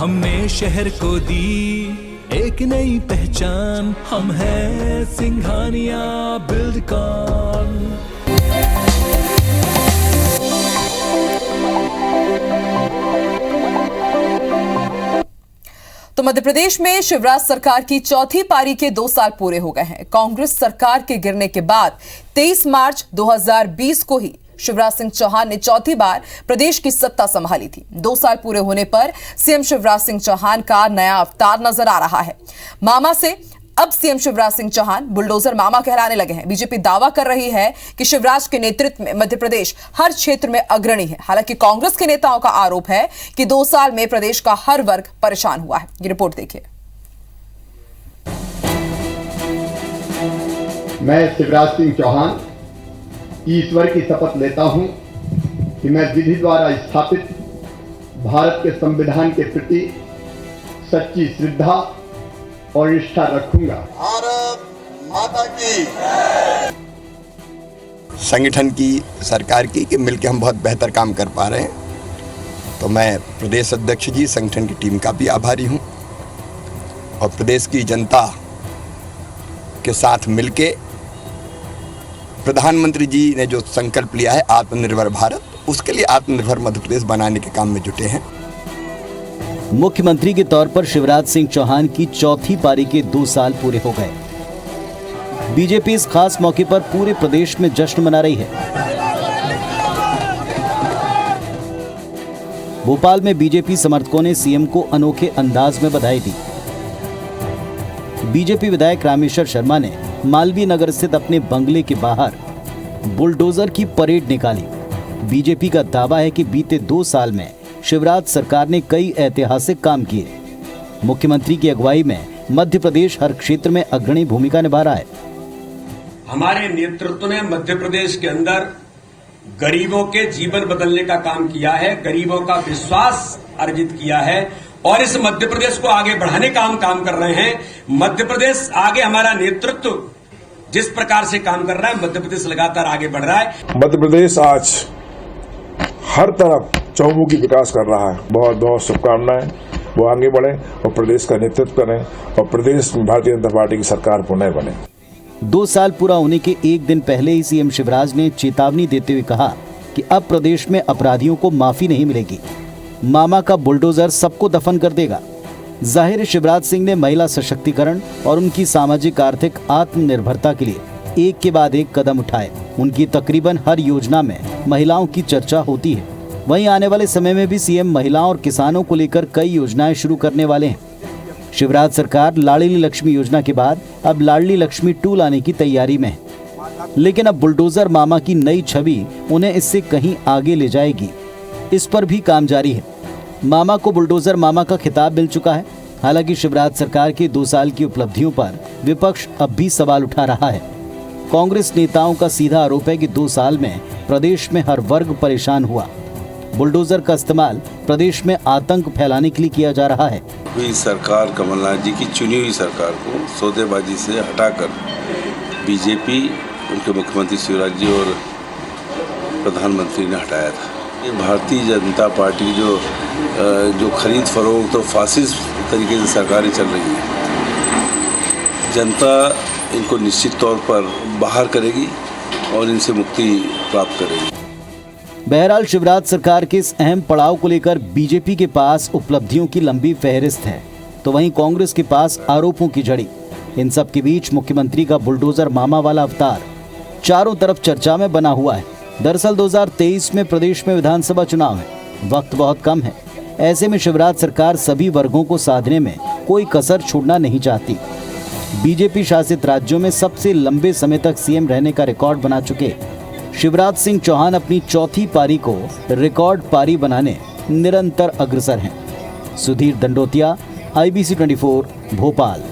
हमने शहर को दी एक नई पहचान, हम हैं सिंघानिया बिल्डकॉन। तो मध्य प्रदेश में शिवराज सरकार की चौथी पारी के 2 साल पूरे हो गए हैं। कांग्रेस सरकार के गिरने के बाद 23 मार्च 2020 को ही शिवराज सिंह चौहान ने चौथी बार प्रदेश की सत्ता संभाली थी। 2 साल पूरे होने पर सीएम शिवराज सिंह चौहान का नया अवतार नजर आ रहा है। मामा से अब सीएम शिवराज सिंह चौहान बुलडोजर मामा कहलाने लगे हैं। बीजेपी दावा कर रही है कि शिवराज के नेतृत्व में मध्य प्रदेश हर क्षेत्र में अग्रणी है। हालांकि कांग्रेस के नेताओं का आरोप है कि 2 साल में प्रदेश का हर वर्ग परेशान हुआ है। ये रिपोर्ट देखिए। मैं शिवराज सिंह चौहान ईश्वर की शपथ लेता हूं कि मैं विधि द्वारा स्थापित भारत के संविधान के प्रति सच्ची श्रद्धा और निष्ठा रखूंगा। भारत माता की संगठन की, सरकार की कि मिलकर हम बहुत बेहतर काम कर पा रहे हैं। तो मैं प्रदेश अध्यक्ष जी, संगठन की टीम का भी आभारी हूं और प्रदेश की जनता के साथ मिलके प्रधानमंत्री जी ने जो संकल्प लिया है आत्मनिर्भर भारत, उसके लिए आत्मनिर्भर मध्य प्रदेश बनाने के काम में जुटे हैं। मुख्यमंत्री के तौर पर शिवराज सिंह चौहान की चौथी पारी के 2 साल पूरे हो गए। बीजेपी इस खास मौके पर पूरे प्रदेश में जश्न मना रही है। भोपाल में बीजेपी समर्थकों ने सीएम को अनोखे अंदाज में बधाई दी। बीजेपी विधायक रामेश्वर शर्मा ने मालवीय नगर स्थित अपने बंगले के बाहर बुलडोजर की परेड निकाली। बीजेपी का दावा है कि बीते 2 साल में शिवराज सरकार ने कई ऐतिहासिक काम किए। मुख्यमंत्री की अगुवाई में मध्य प्रदेश हर क्षेत्र में अग्रणी भूमिका निभा रहा है। हमारे नेतृत्व ने मध्य प्रदेश के अंदर गरीबों के जीवन बदलने का काम किया है, गरीबों का विश्वास अर्जित किया है और इस मध्य प्रदेश को आगे बढ़ाने का हम काम कर रहे हैं। मध्य प्रदेश आगे, हमारा नेतृत्व जिस प्रकार से काम कर रहा है, मध्य प्रदेश लगातार आगे बढ़ रहा है। मध्य प्रदेश आज हर तरफ चहुमुखी विकास कर रहा है। बहुत बहुत शुभकामनाएं, वो आगे बढ़े और प्रदेश का नेतृत्व करें और प्रदेश में भारतीय जनता पार्टी की सरकार पुनः बने। 2 साल पूरा होने के एक दिन पहले ही सीएम शिवराज ने चेतावनी देते हुए कहा कि अब प्रदेश में अपराधियों को माफी नहीं मिलेगी। मामा का बुलडोजर सबको दफन कर देगा। जाहिर है शिवराज सिंह ने महिला सशक्तिकरण और उनकी सामाजिक आर्थिक आत्मनिर्भरता के लिए एक के बाद एक कदम उठाए। उनकी तकरीबन हर योजना में महिलाओं की चर्चा होती है। वहीं आने वाले समय में भी सीएम महिलाओं और किसानों को लेकर कई योजनाएं शुरू करने वाले हैं। शिवराज सरकार लाडली लक्ष्मी योजना के बाद अब लाडली लक्ष्मी 2 लाने की तैयारी में है। लेकिन अब बुलडोजर मामा की नई छवि उन्हें इससे कहीं आगे ले जाएगी, इस पर भी काम जारी है। मामा को बुलडोजर मामा का खिताब मिल चुका है। हालांकि शिवराज सरकार के 2 साल की उपलब्धियों पर विपक्ष अब भी सवाल उठा रहा है। कांग्रेस नेताओं का सीधा आरोप है कि 2 साल में प्रदेश में हर वर्ग परेशान हुआ। बुलडोजर का इस्तेमाल प्रदेश में आतंक फैलाने के लिए किया जा रहा है। हुई सरकार, कमलनाथ जी की चुनी हुई सरकार को सौदेबाजी से हटाकर बीजेपी, उनके मुख्यमंत्री शिवराज जी और प्रधानमंत्री ने हटाया था। ये भारतीय जनता पार्टी जो खरीद फरोख्त तो फासिस्ट तरीके से सरकारें चल रही है, जनता इनको निश्चित तौर पर बाहर करेगी और इनसे मुक्ति प्राप्त करेगी। बहरहाल शिवराज सरकार के इस अहम पड़ाव को लेकर बीजेपी के पास उपलब्धियों की लंबी फहरिस्त है, तो वहीं कांग्रेस के पास आरोपों की झड़ी। इन सब के बीच मुख्यमंत्री का बुलडोजर मामा वाला अवतार चारों तरफ चर्चा में बना हुआ है। दरअसल 2023 में प्रदेश में विधानसभा चुनाव है, वक्त बहुत कम है। ऐसे में शिवराज सरकार सभी वर्गों को साधने में कोई कसर छोड़ना नहीं चाहती। बीजेपी शासित राज्यों में सबसे लंबे समय तक सीएम रहने का रिकॉर्ड बना चुके शिवराज सिंह चौहान अपनी चौथी पारी को रिकॉर्ड पारी बनाने निरंतर अग्रसर हैं। सुधीर दंडोतिया, IBC 24, भोपाल।